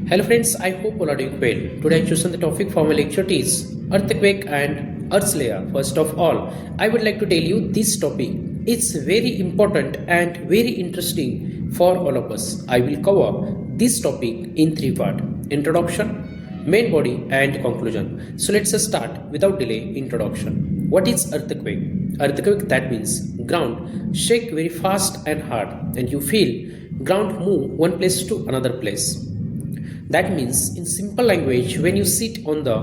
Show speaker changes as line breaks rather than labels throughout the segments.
Hello friends, I hope all are doing well. Today I chosen the topic for my lecture is earthquake and earth's layer. First of all, I would like to tell you this topic. It's very important and very interesting for all of us. I will cover this topic in three parts: introduction, main body and conclusion. So let's start without delay. Introduction. What is earthquake? Earthquake, that means ground shake very fast and hard and you feel ground move one place to another place. That means, in simple language, when you sit on the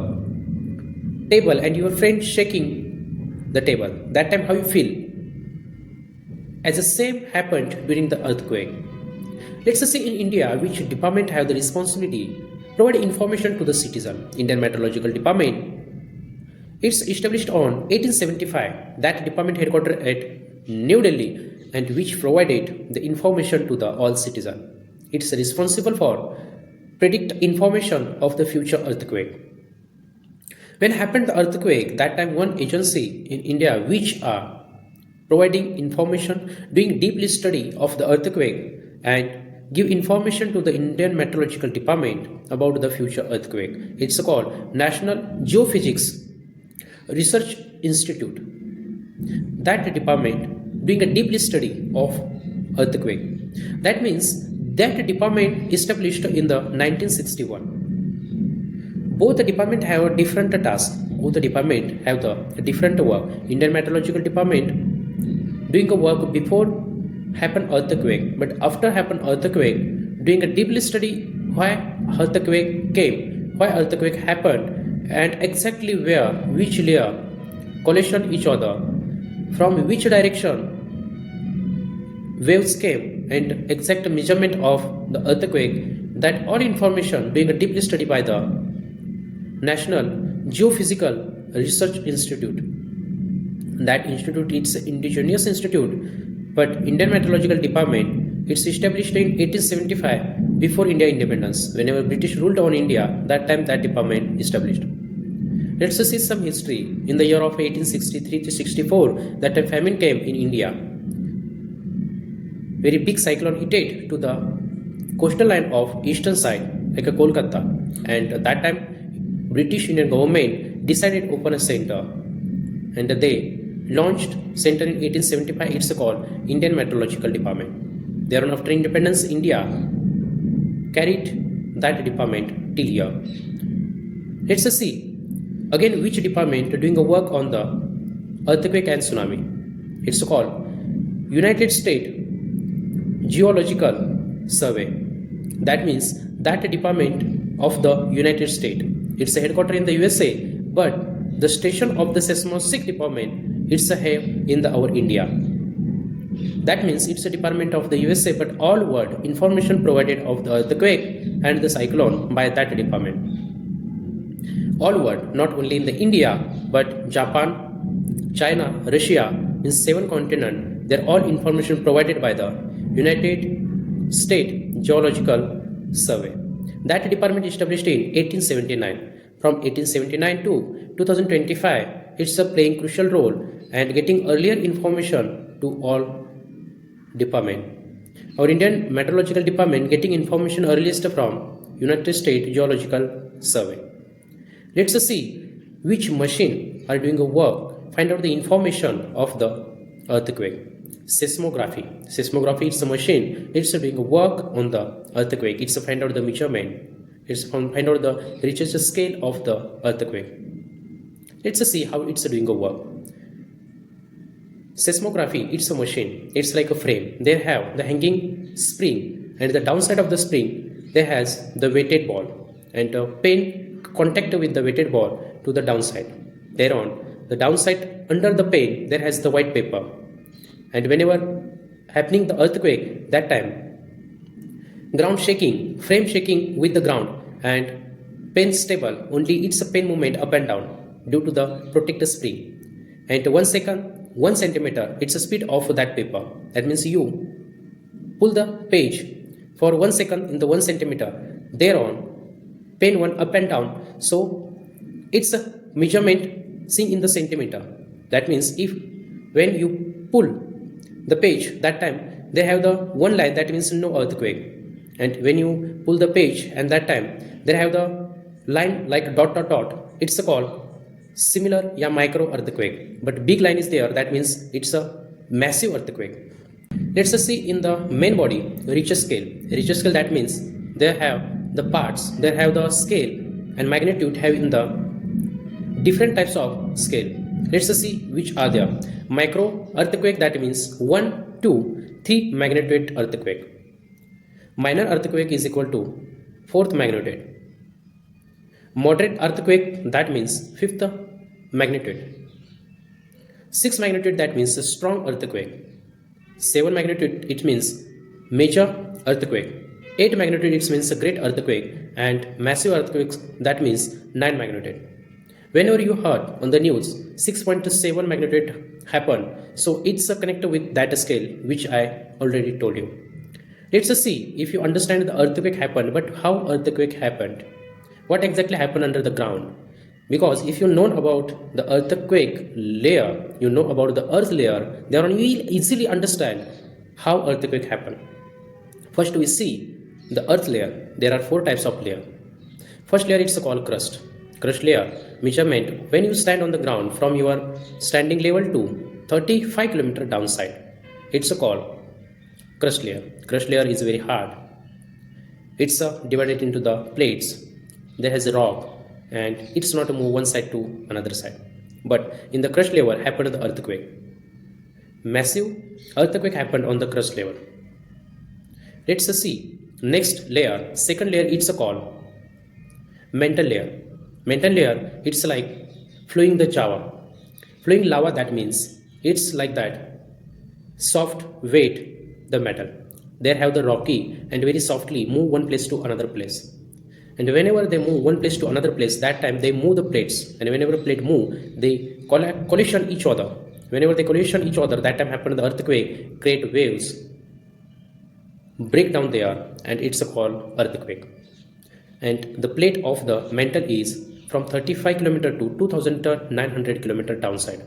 table and your friend shaking the table, that time how you feel? As the same happened during the earthquake. Let's say in India, which department have the responsibility provide information to the citizen. Indian Meteorological Department. It's established on 1875. That department headquartered at New Delhi and which provided the information to the all citizen. It's responsible for predict information of the future earthquake. When happened the earthquake, that time one agency in India which are providing information, doing deeply study of the earthquake and give information to the Indian Meteorological Department about the future earthquake. It's called National Geophysics Research Institute. That department doing a deeply study of earthquake. That means that department established in the 1961. Both the department have a different task. Both the department have the different work. Indian Meteorological Department doing a work before happen earthquake, but after happen earthquake, doing a deeply study why earthquake came, why earthquake happened, and exactly where, which layer collision each other, from which direction waves came, and exact measurement of the earthquake. That all information being a deeply studied by the National Geophysical Research Institute. That institute is an indigenous institute, but Indian Meteorological Department it's established in 1875 before India independence. Whenever British ruled on India, that time that department established. Let's see some history. In the year of 1863 to 64, that time famine came in India. Very big cyclone hit to the coastal line of eastern side like a Kolkata, and at that time British Indian government decided to open a center and they launched center in 1875. It's called Indian Meteorological Department. Thereon after independence India carried that department till here. Let's see again which department doing a work on the earthquake and tsunami. It's called United States Geological Survey. That means that department of the United States. It's a headquarters in the USA, but the station of the seismostic department it's a have in our India. That means it's a department of the USA, but all world information provided of the earthquake and the cyclone by that department. All world, not only in the India, but Japan, China, Russia, in 7 continents, they're all information provided by the United States Geological Survey. That department established in 1879. From 1879 to 2025, it's a playing crucial role and getting earlier information to all department. Our Indian Meteorological Department getting information earliest from United States Geological Survey. Let's see which machine are doing a work, find out the information of the earthquake. Seismography. Seismography is a machine. It's doing a work on the earthquake. It's to find out the measurement. It's to find out the Richter scale of the earthquake. Let's see how it's doing a work. Seismography. It's a machine. It's like a frame. They have the hanging spring, and the downside of the spring there has the weighted ball, and a pen contact with the weighted ball to the downside. Thereon, the downside under the pen there has the white paper. And whenever happening the earthquake, that time ground shaking, frame shaking with the ground and pen stable, only it's a pen movement up and down due to the protector spring. And 1 second, 1 centimeter, it's a speed of that paper. That means you pull the page for 1 second in the 1 centimeter, thereon pen one up and down. So it's a measurement seen in the centimeter. That means if when you pull the page, that time they have the one line, that means no earthquake. and when you pull the page and that time there have the line like dot dot dot, it's a called similar micro earthquake, but big line is there, that means it's a massive earthquake. Let's just see in the main body Richter scale. Richter scale, that means they have the parts, they have the scale and magnitude have in the different types of scale. Let's just see which are there. Micro earthquake, that means 1, 2, 3 magnitude earthquake. Minor earthquake is equal to 4th magnitude. Moderate earthquake, that means 5th magnitude. 6 magnitude, that means a strong earthquake. 7 magnitude, it means major earthquake. 8 magnitude, it means a great earthquake. And massive earthquakes, that means 9 magnitude. Whenever you heard on the news 6.7 magnitude happened, so it's a connected with that scale which I already told you. Let's just see if you understand the earthquake happened, but how earthquake happened, what exactly happened under the ground. Because if you know about the earthquake layer, you know about the earth layer, then you will easily understand how earthquake happened. First we see the earth layer. There are 4 types of layer. First layer, it's called crust. Crust layer measurement when you stand on the ground from your standing level to 35 km downside, it's called crust layer. Crust layer is very hard. It's divided into the plates. There has a rock and it's not move one side to another side. But in the crust layer happened the earthquake. Massive earthquake happened on the crust level. Let's see next layer. Second layer, it's called mantle layer. Mantle layer, it's like flowing the lava. Flowing lava, that means it's like that soft weight the metal. They have the rocky and very softly move one place to another place. And whenever they move one place to another place, that time they move the plates. And whenever the plate move, they collision each other. Whenever they collision each other, that time happen the earthquake, create waves, break down there, and it's called earthquake. And the plate of the mantle is from 35 km to 2900 km downside.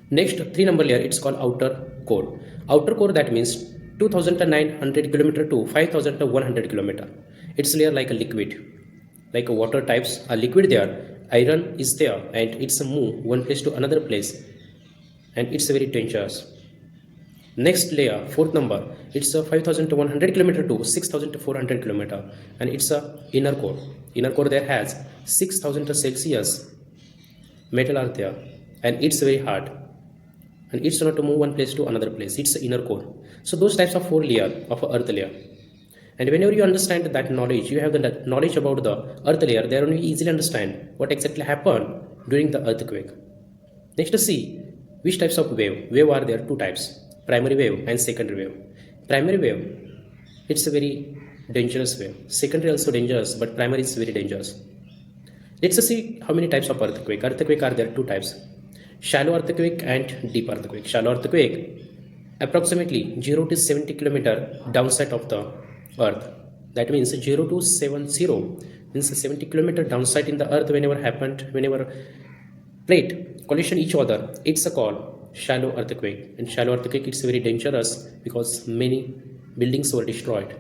Next 3 number layer, it's called outer core. Outer core, that means 2900 km to 5100 km. It's layer like a liquid, like a water types are liquid there. Iron is there and it's a move one place to another place, and it's very dangerous. Next layer, 4th number, it's a 5100 km to 6400 km, and it's a inner core. Inner core there has 6000 Celsius metal are there, and it's very hard, and it's not to move one place to another place. It's the inner core. So those types of 4 layer of earth layer. And whenever you understand that knowledge, you have the knowledge about the earth layer, there only easily understand what exactly happened during the earthquake. Next, see which types of wave. Wave are there 2 types. Primary wave and secondary wave. Primary wave, it's a very dangerous wave. Secondary also dangerous, but primary is very dangerous. Let's see how many types of earthquake. Earthquake are there 2 types. Shallow earthquake and deep earthquake. Shallow earthquake, approximately 0 to 70 km downside of the earth. That means 0 to 70 means 70 km downside in the earth. Whenever plate collision each other, it's a called shallow earthquake. And shallow earthquake, it's very dangerous because many buildings were destroyed.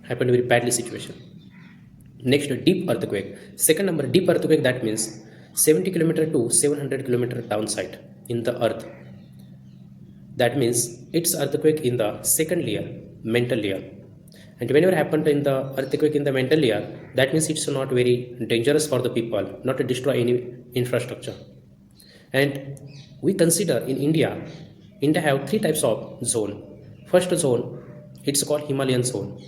Happened very badly situation. Next, deep earthquake. Second number, deep earthquake, that means 70 km to 700 km downside in the earth. That means it's earthquake in the second layer, mantle layer. And whenever happened in the earthquake in the mantle layer, that means it's not very dangerous for the people, not to destroy any infrastructure. And we consider in India have 3 types of zone. First zone, it's called Himalayan zone.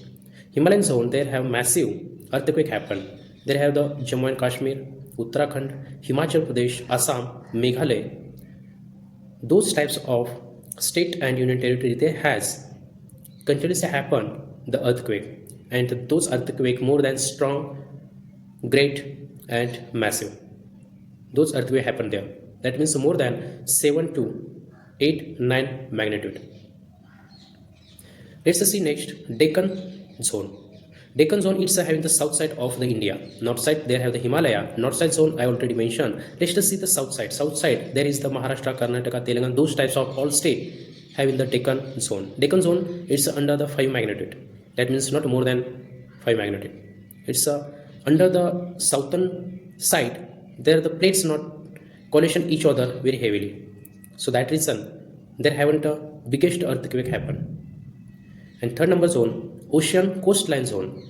Himalayan zone, they have massive earthquake happen. They have the Jammu and Kashmir, Uttarakhand, Himachal Pradesh, Assam, Meghalaya. Those types of state and union territory, they has continuously happen the earthquake, and those earthquake more than strong, great and massive. Those earthquake happen there. That means more than 7 to 8, 9 magnitude. Let's see next, Deccan zone. Deccan zone, it's having the south side of the India. North side, there have the Himalaya. North side zone, I already mentioned. Let's just see the south side. South side, there is the Maharashtra, Karnataka, Telangana. Those types of all state having the Deccan zone. Deccan zone, it's under the 5 magnitude. That means not more than 5 magnitude. It's under the southern side, there the plates not collision each other very heavily. So that reason there haven't a biggest earthquake happen. And third number zone, ocean coastline zone,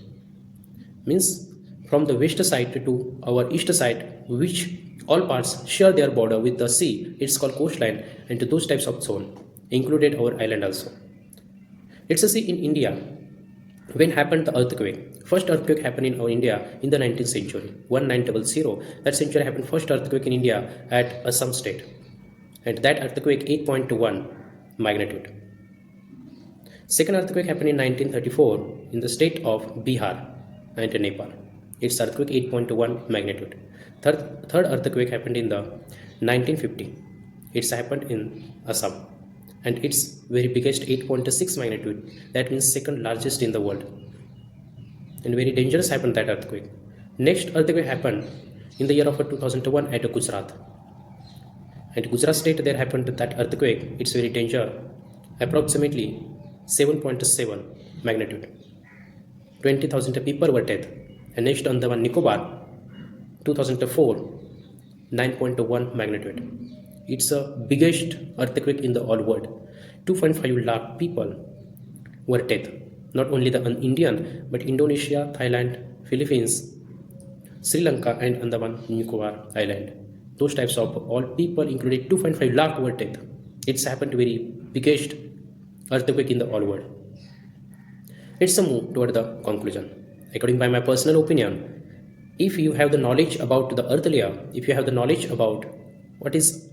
means from the west side to our east side, which all parts share their border with the sea. It's called coastline, and to those types of zone included our island also. Let's see in India when happened the earthquake. First earthquake happened in our India in the 19th century, 1900. That century happened first earthquake in India at Assam state, and that earthquake 8.1 magnitude. Second earthquake happened in 1934 in the state of Bihar and Nepal. Its earthquake 8.1 magnitude. Third earthquake happened in the 1950. It's happened in Assam, and it's very biggest 8.6 magnitude. That means second largest in the world, and very dangerous happened that earthquake. Next earthquake happened in the year of 2001 at Gujarat, and Gujarat state there happened that earthquake. It's very danger, approximately 7.7 magnitude. 20,000 people were dead. And next on the one Nicobar, 2004, 9.1 magnitude. It's the biggest earthquake in the all world. 2.5 lakh people were dead. Not only the Indian, but Indonesia, Thailand, Philippines, Sri Lanka, and Andaman Nicobar Island. Those types of all people included 2.5 lakh were dead. It's happened to very biggest earthquake in the all world. Let's move toward the conclusion. According by my personal opinion, if you have the knowledge about the earth layer, if you have the knowledge about what is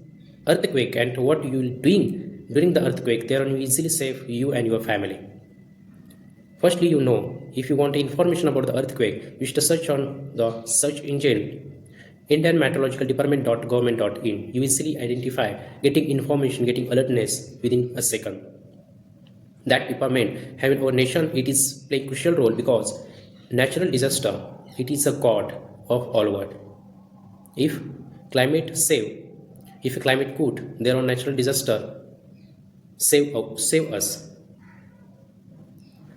earthquake and what you will doing during the earthquake, there you easily save you and your family. Firstly, you know, if you want information about the earthquake, you should search on the search engine Indian Meteorological Department.government.in. You easily identify getting information, getting alertness within a second. That department having our nation, it is playing crucial role because natural disaster, it is a god of all world. If climate save, if climate good, there are natural disaster save us.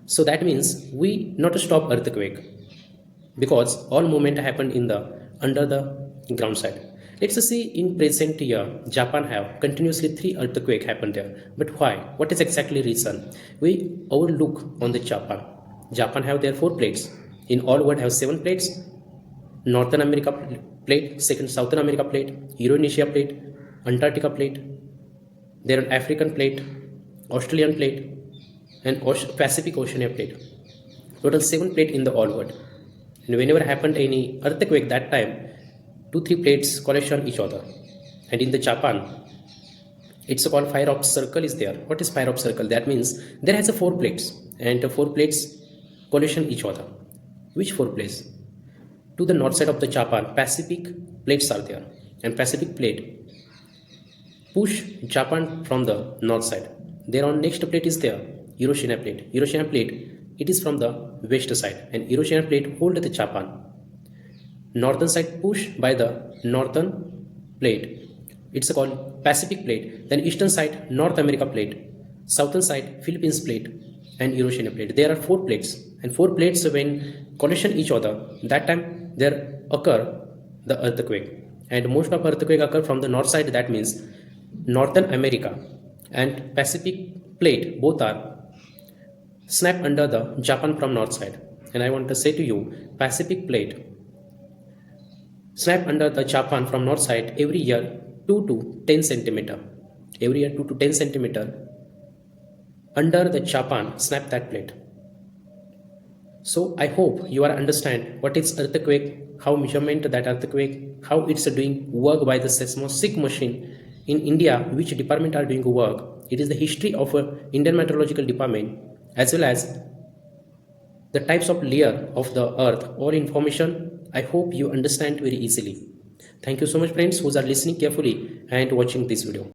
So that means we not stop earthquake because all movement happened in the under the ground side. Let's see in present year, Japan have continuously 3 earthquake happened there. But why? What is exactly reason? We overlook on the Japan. Japan have their 4 plates. In all world have 7 plates. Northern America plate, second Southern America plate, Eurasia plate, Antarctica plate, there are African plate, Australian plate, and Pacific Oceania plate. Total 7 plate in the all world. And whenever happened any earthquake that time, 2-3 plates collision each other. And in the Japan, it's called fire of circle is there. What is fire of circle? That means there has a 4 plates, and the 4 plates collision each other. Which 4 plates? To the north side of the Japan, Pacific plates are there, and Pacific plate push Japan from the north side. There on next plate is there, Eurasia plate. Eurasia plate, it is from the west side, and Eurasia plate hold the Japan. Northern side push by the northern plate. It's called Pacific plate. Then eastern side North America plate. Southern side Philippines plate and Eurasian plate. There are 4 plates, and 4 plates when collision each other, that time there occur the earthquake. And most of earthquake occur from the north side. That means Northern America and Pacific plate both are snap under the Japan from north side. And I want to say to you, Pacific plate snap under the Japan from north side every year 2 to 10 centimeter. Every year 2 to 10 centimeter under the Japan snap that plate. So I hope you are understand what is earthquake, how measurement that earthquake, how it's doing work by the seismostic machine in India, which department are doing work. It is the history of Indian Meteorological Department, as well as the types of layer of the earth. All information I hope you understand very easily. Thank you so much friends who are listening carefully and watching this video.